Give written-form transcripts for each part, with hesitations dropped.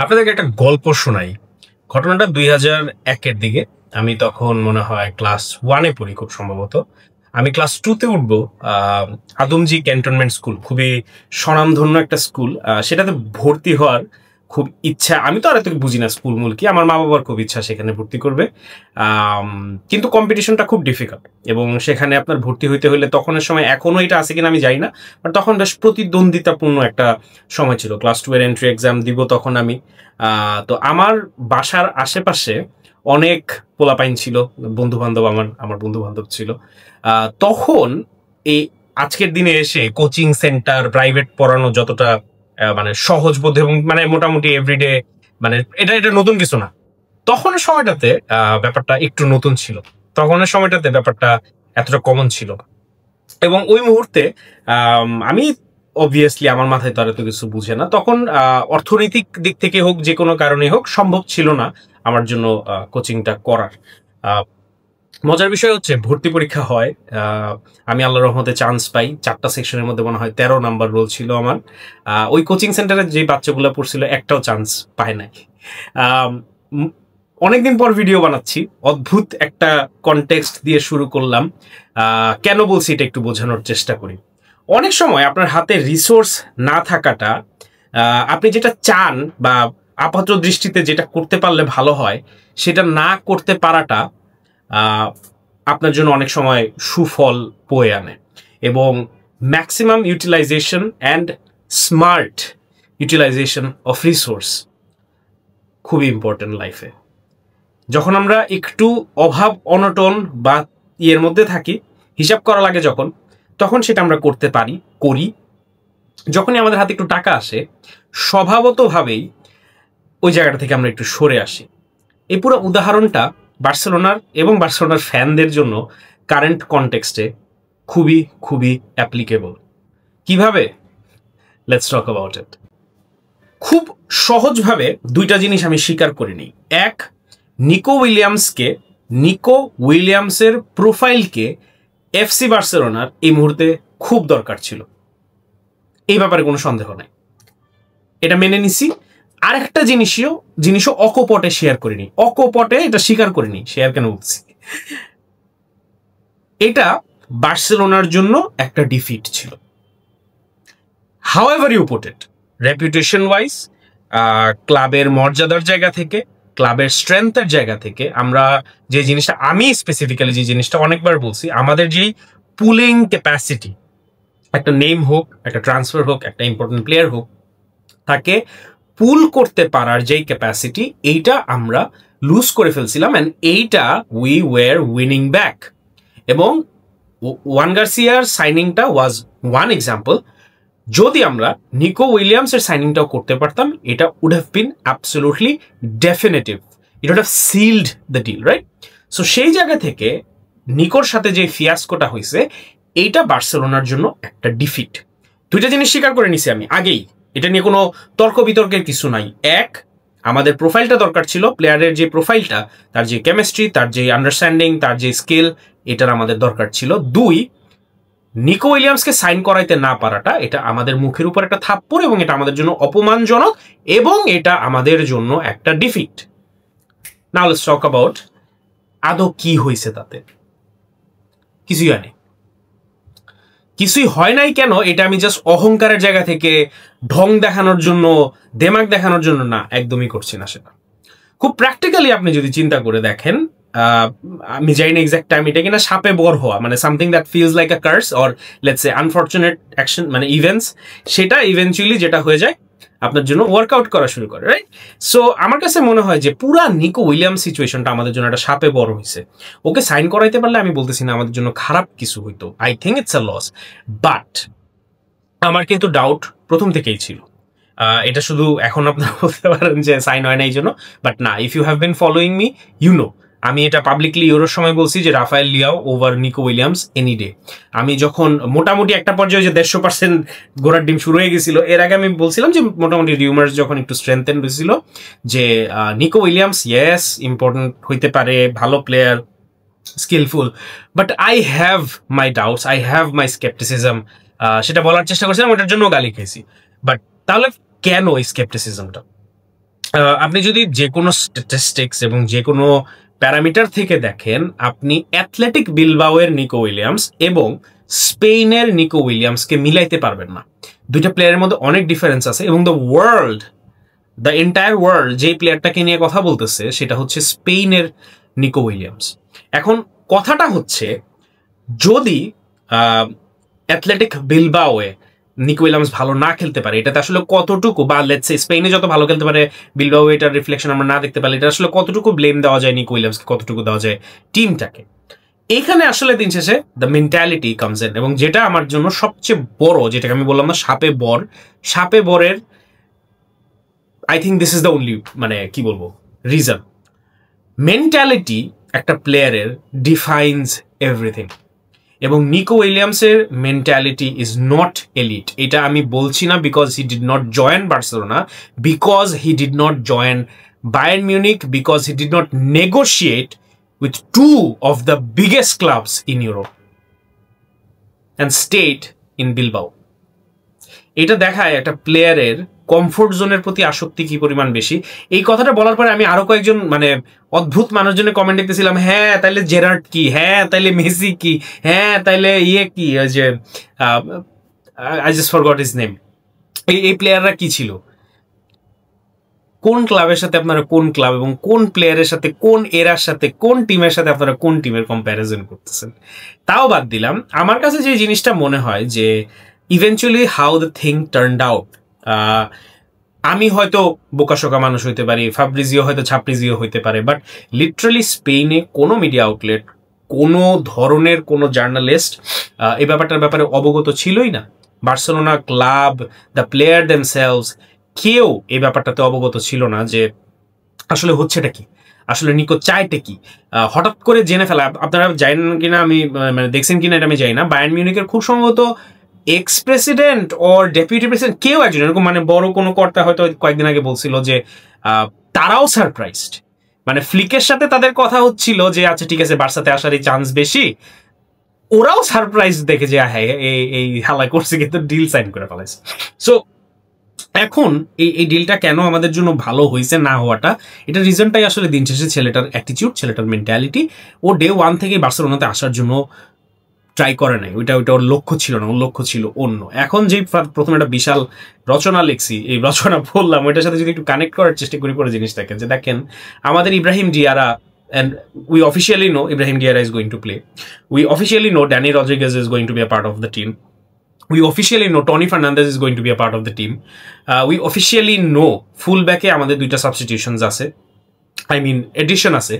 আপনাদেরকে একটা গল্প শোনাই। ঘটনাটা 2001-এর দিকে। আমি তখন মনে হয় ক্লাস 1-এ পড়ি খুব সম্ভবত। আমি ক্লাস 2-তে উঠবো। আদমজি ক্যান্টনমেন্ট স্কুল, খুবই স্বনামধন্য একটা স্কুল। সেটাতে ভর্তি হওয়ার খুব ইচ্ছা। আমি তো আর এত বুঝি না স্কুল মূল কি, আমার মা বাবার খুব ইচ্ছা সেখানে ভর্তি করবে। কিন্তু কম্পিটিশনটা খুব ডিফিকাল্ট এবং সেখানে আপনার ভর্তি হইতে হলে তখনের সময়, এখনো এটা আছে কিনা আমি জানি না, বাট তখন বেশ প্রতিদ্বন্দ্বিতাপূর্ণ একটা সময় ছিল। ক্লাস 2-এর এন্ট্রি এক্সাম দিব তখন আমি। তো আমার বাসার আশেপাশে অনেক পোলাপাইন ছিল, বন্ধু বান্ধব, আমার বন্ধু বান্ধব ছিল। তখন এই আজকের দিনে এসে কোচিং সেন্টার, প্রাইভেট পড়ানো যতটা মানে সহজবোধ এবং মানে মোটামুটি এভরিডে, মানে এটা এটা নতুন কিছু না। তখনের সময়টাতে ব্যাপারটা একটু নতুন ছিল। তখনের সময়টাতে ব্যাপারটা এতটা কমন ছিল না। এবং ওই মুহূর্তে আমি অবভিয়াসলি আমার মাথায় তো আর এত কিছু বুঝে না। তখন অর্থনৈতিক দিক থেকে হোক, যে কোনো কারণে হোক, সম্ভব ছিল না আমার জন্য কোচিংটা করার। মজার বিষয় হচ্ছে ভর্তি পরীক্ষা হয়, আমি আল্লাহর রহমতে চান্স পাই। 4টা সেকশনের মধ্যে মনে হয় 13 নাম্বার রোল ছিল আমার। ওই কোচিং সেন্টারে যে বাচ্চাগুলো পড়ছিল একটাও চান্স পায় নাই। অনেকদিন পর ভিডিও বানাচ্ছি, অদ্ভুত একটা কনটেক্সট দিয়ে শুরু করলাম। কেন বলছি এটা একটু বোঝানোর চেষ্টা করি। অনেক সময় আপনার হাতে রিসোর্স না থাকাটা, আপনি যেটা চান বা আপাত দৃষ্টিতে যেটা করতে পারলে ভালো হয়, সেটা না করতে পারাটা আপনার জন্য অনেক সময় সুফল বয়ে আনে। এবং maximum utilization and smart utilization of resource খুবই ইম্পর্টেন্ট লাইফে। যখন আমরা একটু অভাব অনটন বা ইয়ের মধ্যে থাকি, হিসাব করা লাগে যখন, তখন সেটা আমরা করতে পারি, করি। যখনই আমাদের হাতে একটু টাকা আসে, স্বভাবতভাবেই ওই জায়গাটা থেকে আমরা একটু সরে আসি। এই পুরো উদাহরণটা বার্সেলোনার এবং বার্সেলোনার ফ্যানদের জন্য কারেন্ট কনটেক্সটে খুবই খুবই অ্যাপ্লিকেবল। কিভাবে? Let's talk about it. খুব সহজভাবে দুইটা জিনিস আমি স্বীকার করে নিই। এক, নিকো উইলিয়ামসের প্রোফাইলকে এফসি বার্সেলোনার এই মুহূর্তে খুব দরকার ছিল, এই ব্যাপারে কোনো সন্দেহ নাই, এটা মেনে নিছি। আরেকটা জিনিসও অকপটে শেয়ার করিনি, অকপটে এটা স্বীকার করিনি, শেয়ার কেন বলছি, এটা বার্সেলোনার জন্য একটা ডিফিট ছিল। However you put it, reputation wise, ক্লাবের মর্যাদার জায়গা থেকে, ক্লাবের স্ট্রেংথের জায়গা থেকে, আমরা যে জিনিসটা, আমি স্পেসিফিক্যালি যে জিনিসটা অনেকবার বলছি, আমাদের যেই পুলিং ক্যাপাসিটি, একটা নেম হোক, একটা ট্রান্সফার হোক, একটা ইম্পর্টেন্ট প্লেয়ার হোক, তাকে পুল করতে পারার যেই ক্যাপাসিটি, এইটা আমরা লুজ করে ফেলছিলাম। অ্যান্ড এইটা উই ওয়ার উইনিং ব্যাক। এবং ওয়ান গার্সিয়ার সাইনিংটা ওয়াজ ওয়ান এক্সাম্পল। যদি আমরা নিকো উইলিয়ামসের সাইনিংটাও করতে পারতাম, এটা would have been absolutely definitive, it would have sealed the deal, right? So সেই জায়গা থেকে নিকোর সাথে যে ফিয়াস্কোটা হয়েছে, এইটা বার্সেলোনার জন্য একটা ডিফিট। দুইটা জিনিস স্বীকার করে নিছি আমি আগেই, এটা নিয়ে কোনো তর্ক বিতর্কের কিছু নাই। এক, আমাদের প্রোফাইলটা দরকার ছিল, প্লেয়ারের যে প্রোফাইলটা, তার যে কেমিস্ট্রি, তার যে আন্ডারস্ট্যান্ডিং, তার যে স্কিল, এটার আমাদের দরকার ছিল। দুই, নিকো উইলিয়ামসকে সাইন করাইতে না পারাটা, এটা আমাদের মুখের উপর একটা থাপ্পড় এবং এটা আমাদের জন্য অপমানজনক এবং এটা আমাদের জন্য একটা defeat. Now let's talk about আদৌ কি হয়েছে তাতে। কিছুই হয় নাই। কিছুই হয় নাই কেন, এটা আমি জাস্ট অহংকারের জায়গা থেকে ঢং দেখানোর জন্য, দেমাগ দেখানোর জন্য না, একদমই করছি না সেটা। খুব প্র্যাকটিক্যালি আপনি যদি চিন্তা করে দেখেন, আমি জানি না এক্সাক্ট টাইম এটা কিনা, সাপে বর হওয়া মানে something that feels like a curse or let's say unfortunate action, মানে ইভেন্টস, সেটা ইভেন্চুয়ালি যেটা হয়ে যায় আপনার জন্য ওয়ার্কআউট করা শুরু করে, রাইট? সো আমার কাছে মনে হয় যে পুরা নিকো উইলিয়ামস সিচুয়েশনটা আমাদের জন্য একটা সাপে বড় হয়েছে। ওকে সাইন করাইতে পারলে আমি বলতেছি না আমাদের জন্য খারাপ কিছু হইতো, I think it's a loss, but আমার কিন্তু ডাউট প্রথম থেকেই ছিল। এটা শুধু এখন আপনারা বলতে পারেন যে সাইন হয় না এই জন্য, বাট না, if you have been following me, you know আমি এটা পাবলিকলি ইউরোর সময় বলছি যে Rafael Leao over Nico Williams any day. আমি যখন মোটামুটি একটা পর্যায়ে যে 150% ঘোড়ার ডিম শুরু হয়ে গেছিল, এর আগে আমি বলছিলাম যে মোটামুটি রিউমার্স যখন একটু স্ট্রেংথেন হয়েছিল যে নিকো উইলিয়ামস ইয়েস ইম্পর্টেন্ট হইতে পারে, ভালো player, skillful, but I have my doubts, I have my scepticism, সেটা বলার চেষ্টা করছিলাম, ওটার জন্য গালি খেয়েছি। বাট তাহলে কেন এই স্কেপটিসিজমটা? আপনি যদি যে কোনো স্ট্যাটিস্টিক্স এবং যে কোনো প্যারামিটার থেকে দেখেন, আপনি অ্যাথলেটিক বিলবাওয়ের নিকো উইলিয়ামস এবং স্পেনের নিকো উইলিয়ামসকে মিলাইতে পারবেন না। দুইটা প্লেয়ারের মধ্যে অনেক ডিফারেন্স আছে এবং দ্য এন্টায়ার ওয়ার্ল্ড যে প্লেয়ারটাকে নিয়ে কথা বলতেছে সেটা হচ্ছে স্পেনের নিকো উইলিয়ামস। এখন কথাটা হচ্ছে, যদি অ্যাথলেটিক বিলবাওয়ে নিকো উইলিয়ামস ভালো না খেলতে পারে, এটাতে আসলে কতটুকু, বা লেটস সে স্পেনে যত ভালো খেলতে পারে বিলবাও এটার রিফ্লেকশন আমরা না দেখতে পারি, এটা আসলে কতটুকু ব্লেম দেওয়া যায় নিকো উইলিয়ামসকে, কতটুকু দেওয়া যায় টিমটাকে। এইখানে আসলে দিন শেষে দ্য মেন্টালিটি কামস ইন, এবং যেটা আমার জন্য সবচেয়ে বড়, যেটাকে আমি বললাম না সাপে বরের, I think this is the only, মানে কি বলবো, রিজন। মেন্টালিটি একটা প্লেয়ারের ডিফাইন্স এভরিথিং, এবং নিকো উইলিয়ামসের মেন্টালিটি ইজ নট এলিট। এটা আমি বলছি না because he did not join Barcelona, because he did not join Bayern Munich, because he did not negotiate with two of the biggest clubs in Europe and stayed in Bilbao. এটা দেখায় একটা প্লেয়ারের comfort জোনের প্রতি আসক্তি কি পরিমাণ বেশি। এই কথাটা বলার পরে আমি আরো কয়েকজন মানে অদ্ভুত মানুষজনের কমেন্ট দেখতেছিলাম, হ্যাঁ তাইলে জেরার্ড কি, হ্যাঁ তাইলে মেসি কি, হ্যাঁ তাইলে কি, ওই যে I just forgot his name, এই প্লেয়াররা কি ছিল, কোন ক্লাবের সাথে আপনারা কোন ক্লাব এবং কোন প্লেয়ারের সাথে কোন এরার সাথে কোন টিমের সাথে আপনারা কোন টিমের কম্প্যারিজন করতেছেন। তাও বাদ দিলাম, আমার কাছে যে জিনিসটা মনে হয় যে eventually how the thing turned out, আমি হয়তো বোকাশোকা মানুষ হইতে পারি, ফাব্রিজিও হয়তো ছাপ্রিজিও হইতে পারে, বাট লিটারালি স্পেনে কোনো মিডিয়া আউটলেট, কোনো ধরনের কোনো জার্নালিস্ট এই ব্যাপারটার ব্যাপারে অবগত ছিলই না। Barcelona club, the player themselves, কেউ এই ব্যাপারটাতে অবগত ছিল না যে আসলে হচ্ছেটা কি, আসলে নিকো চাইটা কি। হঠাৎ করে জেনে ফেলা, আপনারা জানেন কিনা আমি মানে দেখছেন কিনা এটা আমি জানি না, বায়ার্ন মিউনিকের খুব সম্ভবত এক্স প্রেসিডেন্ট ওর ডেপুটি প্রেসিডেন্ট কেউ একজন এরকম মানে বড় কোনো কর্তা হয়তো কয়েকদিন আগে বলছিল যে তারাও সারপ্রাইজড, মানে ফ্লিকের সাথে তাদের কথা হচ্ছিল যে আচ্ছা ঠিক আছে বার্সাতে আসারই চান্স বেশি, ওরাও সারপ্রাইজ দেখে যে হ্যাঁ এই হালা করছে, কিন্তু ডিল সাইন করে ফেলাইছে। সো এখন এই ডিলটা কেন আমাদের জন্য ভালো হয়েছে না হওয়াটা, এটা রিজনটাই আসলে দিন শেষে ছেলেটার অ্যাটিটিউড, ছেলেটার মেন্টালিটি। ও ডে ওয়ান থেকে বার্সেলোনাতে আসার জন্য ট্রাই করে নাই, ওইটা ওর লক্ষ্য ছিল না, ওর লক্ষ্য ছিল অন্য। এখন যে প্রথমে একটা বিশাল রচনা লিখছি, এই রচনা বললাম, ওইটার সাথে যদি একটু কানেক্ট করার চেষ্টা করি পরে জিনিসটাকে, যে দেখেন আমাদের Ibrahim ডিয়ারা, and we officially know Ibrahim Diarra is going to play. We officially know Danny Rodriguez is going to be a part of the team. We officially know Tony Fernandez is going to be a part of the team. We officially know fullback-এ আমাদের দুইটা substitutions আছে, I mean addition আছে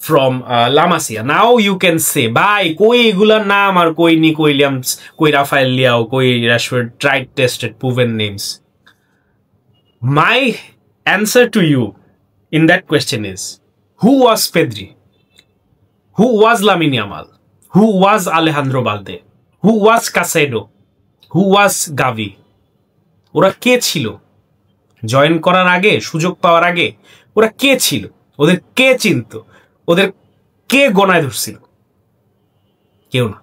from La Masia. Now you can say, ভাই কই এগুলার নাম, আর কই Nico Williams, কই রাফায়েল লিয়াও, কই Rashford, tried, tested, proven names. My answer to you in that question is, who was Pedri? Who was Lamine Yamal? Who was Alejandro Balde? Who was Casado? Who was Gavi? ওরা কে ছিল join করার আগে, সুযোগ পাওয়ার আগে? ওরা কে ছিল? ওদের কে চিনত? ওদের কে গনায় ধরছিল? কেউ না,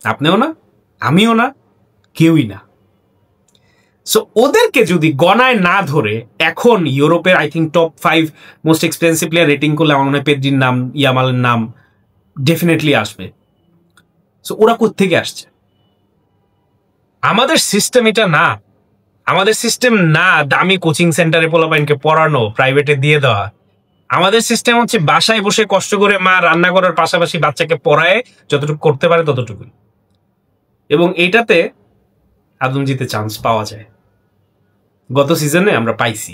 আপনিও না, আমিও না, কেউই না। সো ওদেরকে যদি গনায় না ধরে এখন ইউরোপের I think top 5 most expensive player rating করলে আমার মনে হয় পেদ্রির নাম, ইয়ামালের নাম ডেফিনেটলি আসবে। সো ওরা কোত্থেকে আসছে? আমাদের সিস্টেম এটা না, আমাদের সিস্টেম না দামি কোচিং সেন্টারে পোলাপাইনকে পড়ানো, প্রাইভেটে দিয়ে দেওয়া। আমাদের সিস্টেম হচ্ছে বাসায় বসে কষ্ট করে মা রান্না করার পাশাপাশি বাচ্চাকে পড়ায় যতটুকু করতে পারে ততটুকুই, এবং এইটাতে আদমজিতে চান্স পাওয়া যায়। গত সিজনে আমরা পাইছি।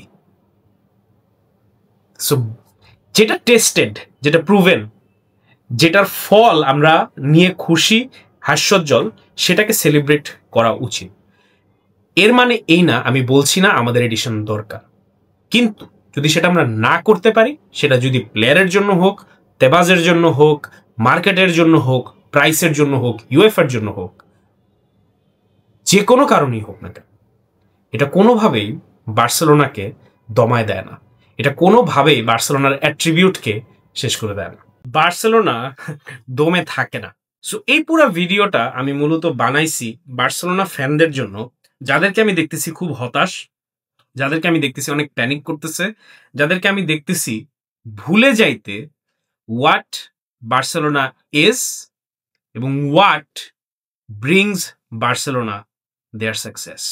সো যেটা টেস্টেড, যেটা প্রুভেন, যেটার ফল আমরা নিয়ে খুশি, হাস্যোজ্জ্বল, সেটাকে সেলিব্রেট করা উচিত। এর মানে এই না, আমি বলছি না আমাদের এডিশন দরকার, কিন্তু যদি সেটা আমরা না করতে পারি, সেটা যদি প্লেয়ারের জন্য হোক, তেবাজের জন্য হোক, মার্কেটের জন্য হোক, প্রাইসের জন্য হোক, ইউএফার জন্য হোক, যে কোনো কারণেই হোক না কেন, এটা কোনোভাবেই বার্সেলোনাকে দমায় দেয় না, এটা কোনোভাবেই বার্সেলোনার অ্যাট্রিবিউটকে শেষ করে দেয় না। বার্সেলোনা দমে থাকে না। সো এই পুরো ভিডিওটা আমি মূলত বানাইছি বার্সেলোনা ফ্যানদের জন্য, যাদেরকে আমি দেখতেছি খুব হতাশ, যাদেরকে আমি দেখতেছি অনেক প্যানিক করতেছে, যাদেরকে আমি দেখতেছি ভুলে যাইতে হোয়াট বার্সেলোনা ইজ এবং what brings Barcelona their success.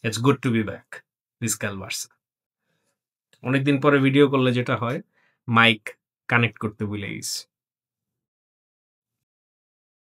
It's good to be back Visca Barça. অনেকদিন পরে ভিডিও করলে যেটা হয়, মাইক কানেক্ট করতে ভুলে গেছি।